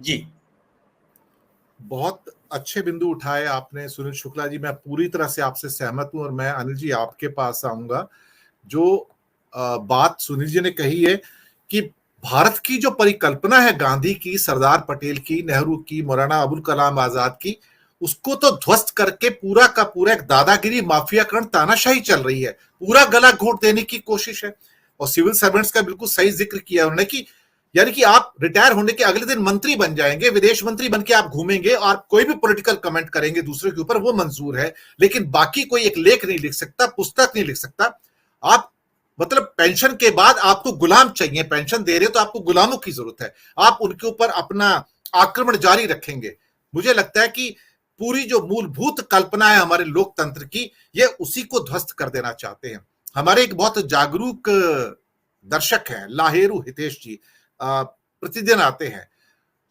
जी। बहुत अच्छे बिंदु उठाए आपने सुनील शुक्ला जी, मैं पूरी तरह से आपसे सहमत हूं और मैं अनिल जी आपके पास आऊंगा। जो बात सुनील जी ने कही है कि भारत की जो परिकल्पना है गांधी की, सरदार पटेल की, नेहरू की, मौलाना अबुल कलाम आजाद की, उसको तो ध्वस्त करके पूरा का पूरा एक दादागिरी माफियाकरण तानाशाही चल रही है, पूरा गला घोट देने की कोशिश है। और सिविल सर्वेंट्स का बिल्कुल सही जिक्र किया उन्होंने कि यानी कि आप रिटायर होने के अगले दिन मंत्री बन जाएंगे, विदेश मंत्री बन के आप घूमेंगे और कोई भी पॉलिटिकल कमेंट करेंगे दूसरे के ऊपर, वो मंजूर है, लेकिन बाकी कोई एक लेख नहीं लिख सकता, पुस्तक नहीं लिख सकता। आप मतलब पेंशन के बाद आपको गुलाम चाहिए, पेंशन दे रहे हो तो आपको गुलामों की जरूरत है, आप उनके ऊपर अपना आक्रमण जारी रखेंगे। मुझे लगता है कि पूरी जो मूलभूत कल्पना है हमारे लोकतंत्र की, ये उसी को ध्वस्त कर देना चाहते हैं। हमारे एक बहुत जागरूक दर्शक हैं लाहेरू हितेश जी, प्रतिदिन आते हैं।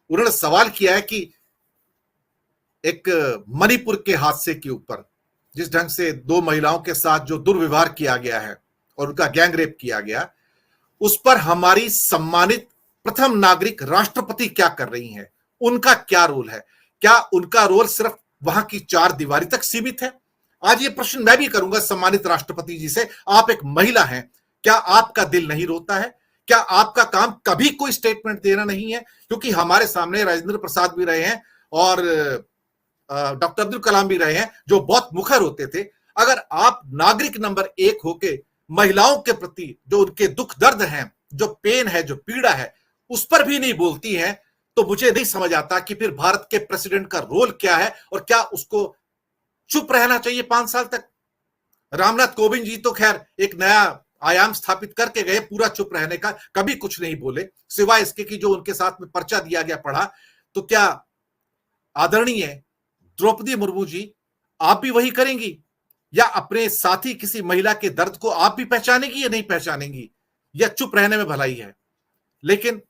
उन्होंने सवाल किया है कि एक मणिपुर के हादसे के ऊपर जिस ढंग से दो महिलाओं के साथ जो दुर्व्यवहार किया गया है और उनका गैंग रेप किया गया, उस पर हमारी सम्मानित प्रथम नागरिक राष्ट्रपति क्या कर रही हैं, उनका क्या रोल है? क्या उनका रोल सिर्फ वहां की चार दीवारी तक सीमित है? आज ये प्रश्न मैं भी करूंगा सम्मानित राष्ट्रपति जी से। आप एक महिला हैं, क्या आपका दिल नहीं रोता है? क्या आपका काम कभी कोई स्टेटमेंट देना नहीं है? क्योंकि हमारे सामने राजेंद्र प्रसाद भी रहे हैं और डॉक्टर अब्दुल कलाम भी रहे हैं जो बहुत मुखर होते थे। अगर आप नागरिक नंबर एक होके महिलाओं के प्रति जो उनके दुख दर्द हैं, जो पेन है, जो पीड़ा है, उस पर भी नहीं बोलती हैं, तो मुझे नहीं समझ आता कि फिर भारत के प्रेसिडेंट का रोल क्या है और क्या उसको चुप रहना चाहिए 5 साल तक? रामनाथ कोविंद जी तो खैर एक नया आयाम स्थापित करके गए पूरा चुप रहने का, कभी कुछ नहीं बोले सिवाय इसके कि जो उनके साथ में पर्चा दिया गया पढ़ा। तो क्या आदरणीय द्रौपदी मुर्मू जी आप भी वही करेंगी, या अपने साथी किसी महिला के दर्द को आप भी पहचानेंगी या नहीं पहचानेंगी, या चुप रहने में भलाई है? लेकिन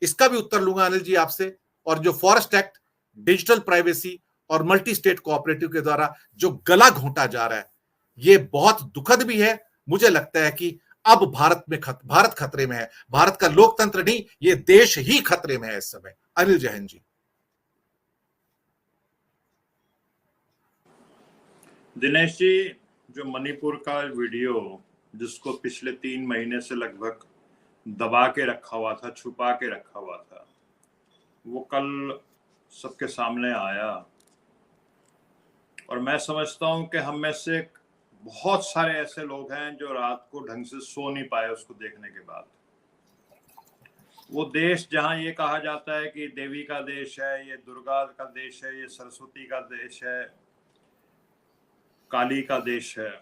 इसका भी उत्तर लूंगा अनिल जी आपसे। और जो फॉरेस्ट एक्ट, डिजिटल प्राइवेसी और मल्टी स्टेट कोऑपरेटिव के द्वारा जो गला घोंटा जा रहा है, ये बहुत दुखद भी है। मुझे लगता है कि अब भारत खतरे में है, भारत का लोकतंत्र नहीं, ये देश ही खतरे में है इस समय। अनिल जैन जी। दिनेश जी, जो मणिपुर का वीडियो जिसको पिछले 3 महीने से लगभग दबा के रखा हुआ था, छुपा के रखा हुआ था, वो कल सबके सामने आया और मैं समझता हूं कि हम में से बहुत सारे ऐसे लोग हैं जो रात को ढंग से सो नहीं पाए उसको देखने के बाद। वो देश जहां ये कहा जाता है कि देवी का देश है, ये दुर्गा का देश है, ये सरस्वती का देश है, काली का देश है,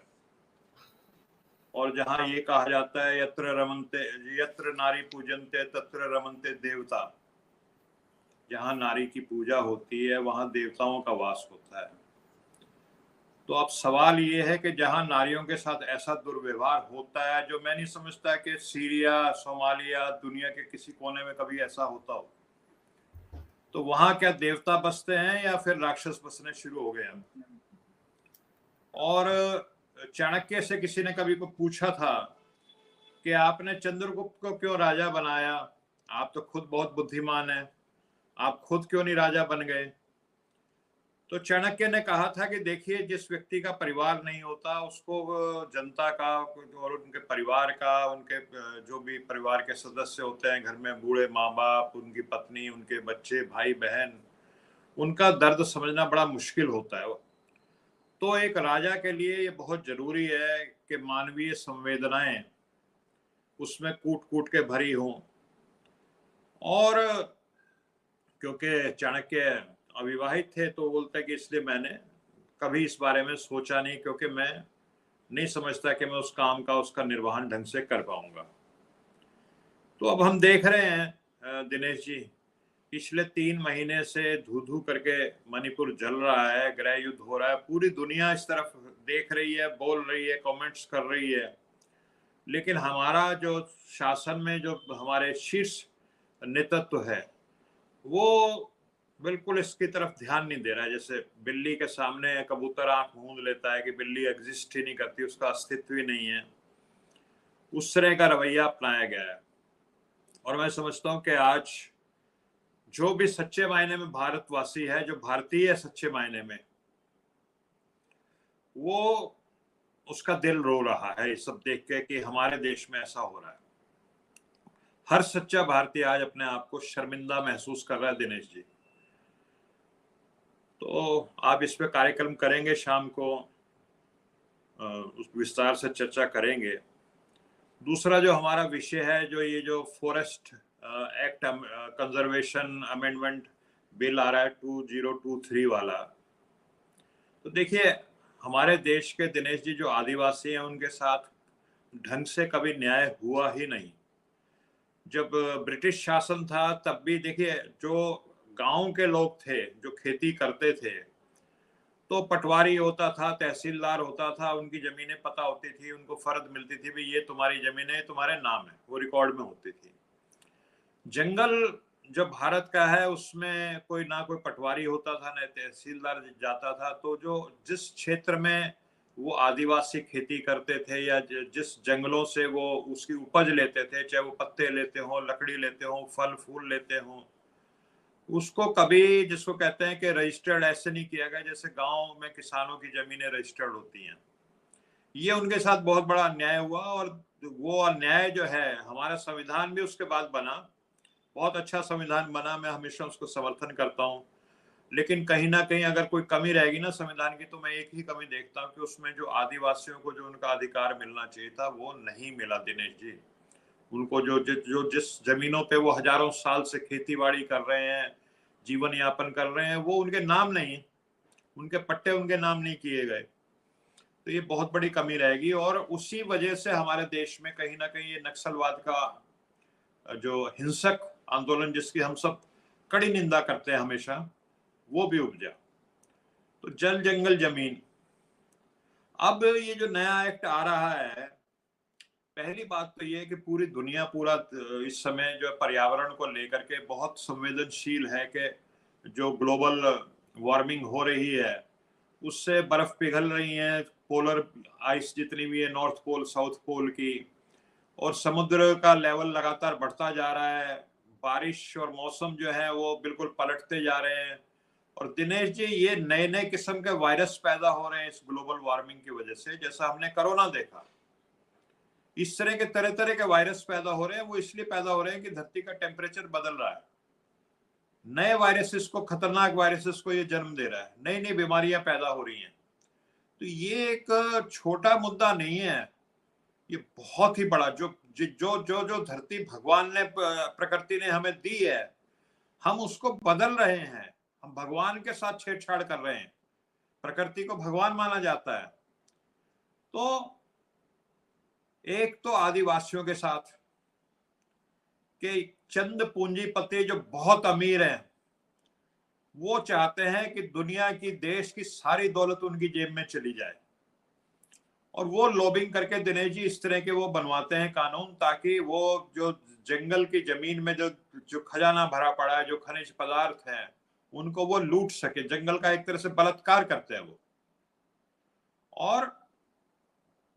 और जहां ये कहा जाता है यत्र नारी पूजनते तत्र रमनते देवता, जहां नारी की पूजा होती है वहां देवताओं का वास होता है। तो अब सवाल ये है कि जहां नारियों के साथ ऐसा दुर्व्यवहार होता है, जो मैं नहीं समझता कि सीरिया, सोमालिया, दुनिया के किसी कोने में कभी ऐसा होता हो, तो वहां क्या देवता बसते हैं या फिर राक्षस बसने शुरू हो गए हैं? और चाणक्य से किसी ने कभी को पूछा था कि आपने चंद्रगुप्त को क्यों राजा बनाया, आप तो खुद बहुत बुद्धिमान हैं, आप खुद क्यों नहीं राजा बन गए? तो चाणक्य ने कहा था कि देखिए, जिस व्यक्ति का परिवार नहीं होता उसको जनता का और उनके परिवार का, उनके जो भी परिवार के सदस्य होते हैं घर में, बूढ़े माँ बाप, उनकी पत्नी, उनके बच्चे, भाई बहन, उनका दर्द समझना बड़ा मुश्किल होता है। तो एक राजा के लिए ये बहुत जरूरी है कि मानवीय संवेदनाएं उसमें कूट कूट के भरी हों। और क्योंकि चाणक्य अविवाहित थे तो बोलते कि इसलिए मैंने कभी इस बारे में सोचा नहीं, क्योंकि मैं नहीं समझता कि मैं उस काम का उसका निर्वहन ढंग से कर पाऊंगा। तो अब हम देख रहे हैं दिनेश जी, पिछले 3 महीने से धू धू करके मणिपुर जल रहा है, गृह युद्ध हो रहा है, पूरी दुनिया इस तरफ देख रही है, बोल रही है, कमेंट्स कर रही है, लेकिन हमारा जो शासन में जो हमारे शीर्ष नेतृत्व है वो बिल्कुल इसकी तरफ ध्यान नहीं दे रहा है। जैसे बिल्ली के सामने कबूतर आंख मूंद लेता है कि बिल्ली एग्जिस्ट ही नहीं करती, उसका अस्तित्व ही नहीं है, उस तरह का रवैया अपनाया गया है। और मैं समझता हूँ कि आज जो भी सच्चे मायने में भारतवासी है, जो भारतीय है सच्चे मायने में, वो उसका दिल रो रहा है ये सब देख के कि हमारे देश में ऐसा हो रहा है। हर सच्चा भारतीय आज अपने आप को शर्मिंदा महसूस कर रहा है दिनेश जी। तो आप इस पे कार्यक्रम करेंगे शाम को, उस विस्तार से चर्चा करेंगे। दूसरा जो हमारा विषय है, जो ये जो forest act conservation amendment bill आ रहा है 2023 वाला, तो देखिए हमारे देश के दिनेश जी जो आदिवासी हैं उनके साथ ढंग से कभी न्याय हुआ ही नहीं। जब ब्रिटिश शासन था तब भी देखिए जो गांव के लोग थे जो खेती करते थे, तो पटवारी होता था, तहसीलदार होता था, उनकी जमीनें पता होती थी, उनको फर्द मिलती थी, भाई ये तुम्हारी जमीन है, तुम्हारे नाम है, वो रिकॉर्ड में होती थी। जंगल जो भारत का है उसमें कोई ना कोई पटवारी होता था, ना तहसीलदार जाता था। तो जो जिस क्षेत्र में वो आदिवासी खेती करते थे या जिस जंगलों से वो उसकी उपज लेते थे, चाहे वो पत्ते लेते हो, लकड़ी लेते हो, फल फूल लेते हो, उसको कभी, जिसको कहते हैं कि रजिस्टर्ड ऐसे नहीं किया गया जैसे गांव में किसानों की जमीनें रजिस्टर्ड होती हैं। ये उनके साथ बहुत बड़ा अन्याय हुआ, और वो अन्याय जो है, हमारा संविधान भी उसके बाद बना, बहुत अच्छा संविधान बना, मैं हमेशा उसको समर्थन करता हूँ। लेकिन कहीं ना कहीं अगर कोई कमी रहेगी ना संविधान की, तो मैं एक ही कमी देखता हूँ कि उसमें जो आदिवासियों को जो उनका अधिकार मिलना चाहिए था वो नहीं मिला दिनेश जी। उनको जो जिस जमीनों पे वो हजारों साल से खेती बाड़ी कर रहे हैं, जीवन यापन कर रहे हैं, वो उनके नाम नहीं, उनके पट्टे उनके नाम नहीं किए गए। तो ये बहुत बड़ी कमी रहेगी, और उसी वजह से हमारे देश में कहीं ना कहीं ये नक्सलवाद का जो हिंसक आंदोलन, जिसकी हम सब कड़ी निंदा करते हैं हमेशा, वो भी उपजा। तो जल जंगल जमीन, अब ये जो नया एक्ट आ रहा है, पहली बात तो ये है कि पूरी दुनिया, पूरा इस समय जो पर्यावरण को लेकर के बहुत संवेदनशील है कि जो ग्लोबल वार्मिंग हो रही है उससे बर्फ पिघल रही है, पोलर आइस जितनी भी है, नॉर्थ पोल साउथ पोल की, और समुद्र का लेवल लगातार बढ़ता जा रहा है, बारिश और मौसम जो है वो बिल्कुल पलटते जा रहे हैं। और दिनेश जी ये नए नए किस्म के वायरस पैदा हो रहे हैं इस ग्लोबल वार्मिंग की वजह से, जैसा हमने कोरोना देखा। इस तरह के तरह तरह के वायरस पैदा हो रहे हैं, वो इसलिए पैदा हो रहे हैं कि धरती का टेम्परेचर बदल रहा है, नए वायरसेस को, खतरनाक वायरसेस को ये जन्म दे रहा है, नई नई बीमारियां पैदा हो रही हैं। तो ये एक छोटा मुद्दा नहीं है, ये बहुत ही बड़ा, जो जो जो जो धरती भगवान ने, प्रकृति ने हमें दी है, हम उसको बदल रहे हैं, हम भगवान के साथ छेड़छाड़ कर रहे हैं, प्रकृति को भगवान माना जाता है। तो एक तो आदिवासियों के साथ कि चंद पूंजीपति जो बहुत अमीर हैं, वो चाहते हैं कि दुनिया की, देश की सारी दौलत उनकी जेब में चली जाए, और वो लॉबिंग करके दिनेश जी इस तरह के वो बनवाते हैं कानून, ताकि वो जो जंगल की जमीन में जो खजाना भरा पड़ा है, जो खनिज पदार्थ हैं, उनको वो लूट सके। जंगल का एक तरह से बलात्कार करते हैं वो, और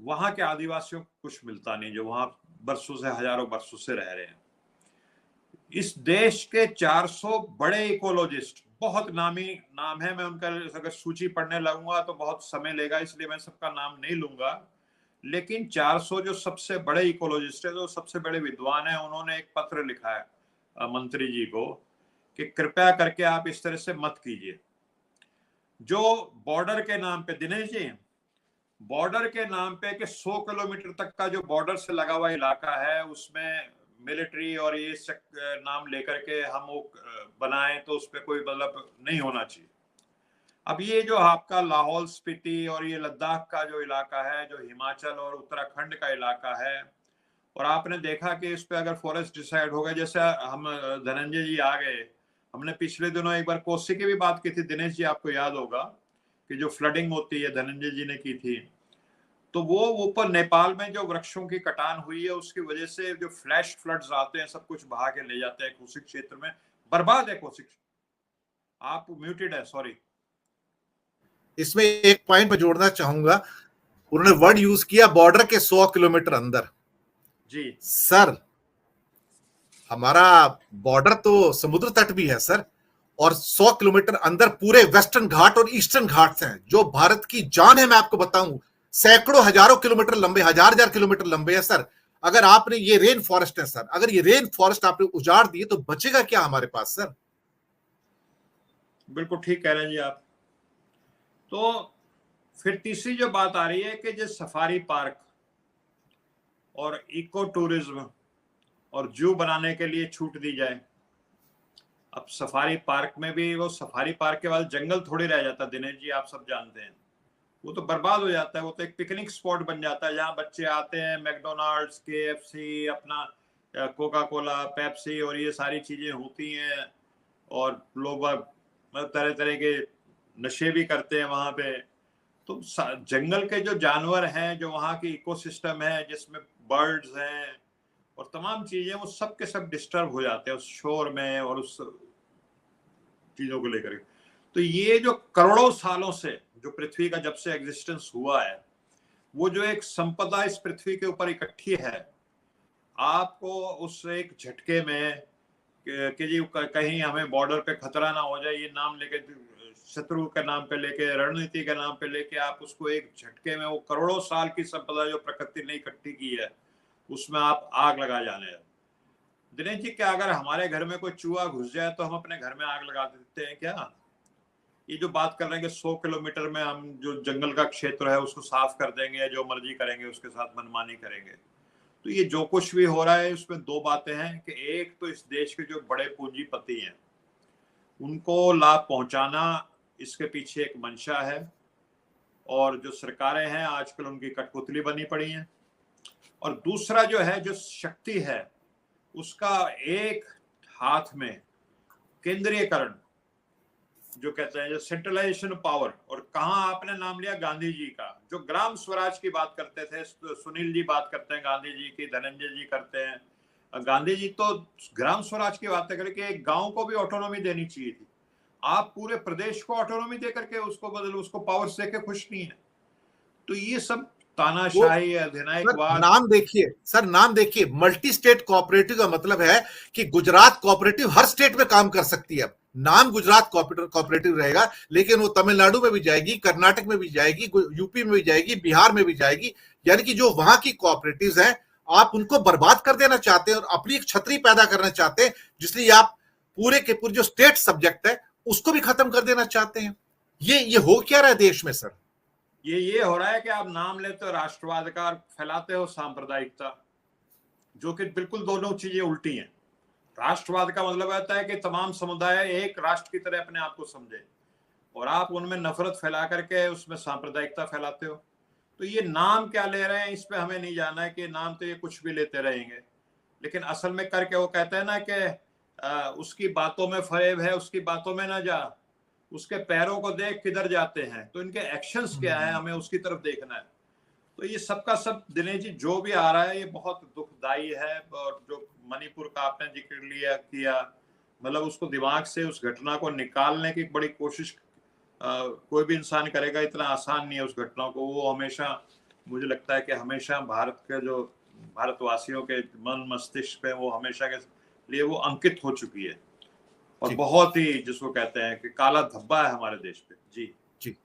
वहां के आदिवासियों को कुछ मिलता नहीं, जो वहां बरसों से, हजारों बरसों से रह रहे हैं। इस देश के 400 बड़े इकोलॉजिस्ट, बहुत नामी नाम है, मैं उनका अगर सूची पढ़ने लगूंगा तो बहुत समय लेगा, इसलिए मैं सबका नाम नहीं लूंगा। लेकिन 400 जो सबसे बड़े इकोलॉजिस्ट है, जो सबसे बड़े विद्वान है, उन्होंने एक पत्र लिखा है मंत्री जी को कि कृपया करके आप इस तरह से मत कीजिए। जो बॉर्डर के नाम पे, दिनेश जी, बॉर्डर के नाम पे कि 100 किलोमीटर तक का जो बॉर्डर से लगा हुआ इलाका है, उसमें मिलिट्री और ये नाम लेकर के हम वो बनाएं, तो उस पर कोई मतलब नहीं होना चाहिए। अब ये जो आपका लाहौल स्पीति और ये लद्दाख का जो इलाका है, जो हिमाचल और उत्तराखंड का इलाका है, और आपने देखा कि इस पे अगर फॉरेस्ट डिसाइड हो गया, जैसे हम धनंजय जी आ गए, हमने पिछले दिनों एक बार कोसी की भी बात की थी दिनेश जी, आपको याद होगा कि जो फ्लडिंग होती है धनंजय जी ने की थी, तो वो ऊपर नेपाल में जो वृक्षों की कटान हुई है उसकी वजह से जो फ्लैश फ्लड्स आते हैं, सब कुछ बहा के ले जाते हैं कोसी क्षेत्र में, बर्बाद है कोसी। आप म्यूटेड है, सॉरी। इसमें एक पॉइंट मैं जोड़ना चाहूंगा, उन्होंने वर्ड यूज किया बॉर्डर के 100 किलोमीटर अंदर। जी सर, हमारा बॉर्डर तो समुद्र तट भी है सर, और 100 किलोमीटर अंदर पूरे वेस्टर्न घाट और ईस्टर्न घाट्स हैं जो भारत की जान है। मैं आपको बताऊं, सैकड़ों हजारों किलोमीटर लंबे, हजार किलोमीटर लंबे है सर। अगर आपने ये रेन फॉरेस्ट है सर, अगर ये रेन फॉरेस्ट आपने उजाड़ दिए तो बचेगा क्या हमारे पास सर? बिल्कुल ठीक कह रहे हैं जी आप। तो फिर तीसरी जो बात आ रही है कि जो सफारी पार्क और इको टूरिज्म और जू बनाने के लिए छूट दी जाए। अब सफारी पार्क में भी, वो सफारी पार्क के बाद जंगल थोड़ी रह जाता दिनेश जी, आप सब जानते हैं। वो तो बर्बाद हो जाता है, वो तो एक पिकनिक स्पॉट बन जाता है जहाँ बच्चे आते हैं, मैकडोनाल्ड्स, KFC, अपना कोका कोला, पेप्सी और ये सारी चीजें होती हैं, और लोग मतलब तरह तरह के नशे भी करते हैं वहां पे। तो जंगल के जो जानवर हैं, जो वहाँ की इकोसिस्टम है जिसमें बर्ड्स हैं और तमाम चीजें, वो सब के सब डिस्टर्ब हो जाते हैं उस शोर में और उस चीजों को लेकर। तो ये जो करोड़ों सालों से जो पृथ्वी का जब से एग्जिस्टेंस हुआ है, वो जो एक संपदा इस पृथ्वी के ऊपर इकट्ठी है, आपको उस एक झटके में कि जी कहीं हमें बॉर्डर पे खतरा ना हो जाए, ये नाम लेके, शत्रु के नाम पे लेके, रणनीति के नाम पे लेके, आप उसको एक झटके में, वो करोड़ों साल की संपदा जो प्रकृति ने इकट्ठी की है, उसमें आप आग लगा जाने हैं। दिनेश जी, क्या अगर हमारे घर में कोई चूहा घुस जाए तो हम अपने घर में आग लगा देते हैं क्या? ये जो बात कर रहे हैं कि 100 किलोमीटर में हम जो जंगल का क्षेत्र है उसको साफ कर देंगे, जो मर्जी करेंगे, उसके साथ मनमानी करेंगे। तो ये जो कुछ भी हो रहा है उसमें दो बातें हैं कि एक तो इस देश के जो बड़े पूंजीपति हैं उनको लाभ पहुंचाना, इसके पीछे एक मंशा है, और जो सरकारें हैं आजकल उनकी कठपुतली बनी पड़ी हैं। और दूसरा जो है, जो शक्ति है उसका एक हाथ में केंद्रीयकरण, जो कहते हैं जो सेंट्रलाइजेशन पावर। और कहाँ आपने नाम लिया गांधी जी का, जो ग्राम स्वराज की बात करते थे, सुनील जी बात करते हैं गांधी जी की, धनंजय जी करते हैं। गांधी जी तो ग्राम स्वराज की बात करके एक गांव को भी ऑटोनॉमी देनी चाहिए थी। आप पूरे प्रदेश को ऑटोनॉमी दे करके उसको बदल, उसको पावर से के खुश नहीं है। तो ये सब वो तानाशाही, सर अधिनायकवाद। नाम देखिए, सर नाम देखिए, मल्टी स्टेट कोऑपरेटिव का मतलब है कि गुजरात कोऑपरेटिव हर स्टेट में काम कर सकती है। अब नाम गुजरात कोऑपरेटिव रहेगा, लेकिन वो तमिलनाडु में भी जाएगी, कर्नाटक में भी जाएगी, यूपी में भी जाएगी, बिहार में भी जाएगी। यानी कि जो वहां की कोऑपरेटिव्स हैं, आप उनको बर्बाद कर देना चाहते हैं और अपनी एक छतरी पैदा करना चाहते हैं, जिसलिए आप पूरे के पूरे जो स्टेट सब्जेक्ट है उसको भी खत्म कर देना चाहते हैं। ये हो क्या रहा है देश में सर? ये हो रहा है कि आप नाम लेते हो राष्ट्रवाद का और फैलाते हो सांप्रदायिकता, जो कि बिल्कुल दोनों चीजें उल्टी हैं। राष्ट्रवाद का मतलब होता है कि तमाम समुदाय एक राष्ट्र की तरह अपने आप को समझे, और आप उनमें नफरत फैला करके उसमें सांप्रदायिकता फैलाते हो। तो ये नाम क्या ले रहे हैं इस पे हमें नहीं जाना है, कि नाम तो ये कुछ भी लेते रहेंगे, लेकिन असल में करके वो कहते हैं ना कि उसकी बातों में फरेब है, उसकी बातों में ना जा, उसके पैरों को देख किधर जाते हैं। तो इनके एक्शंस क्या है, हमें उसकी तरफ देखना है। तो ये सबका सब दिनेश जी जो भी आ रहा है ये बहुत दुखदाई है। और जो मणिपुर का आपने जिक्र लिया किया, मतलब उसको दिमाग से उस घटना को निकालने की बड़ी कोशिश कोई भी इंसान करेगा, इतना आसान नहीं है उस घटना को। वो हमेशा, मुझे लगता है कि हमेशा भारत के जो भारतवासियों के मन मस्तिष्क पे वो हमेशा के लिए वो अंकित हो चुकी है, और जी बहुत ही जिसको कहते हैं कि काला धब्बा है हमारे देश पे। जी जी।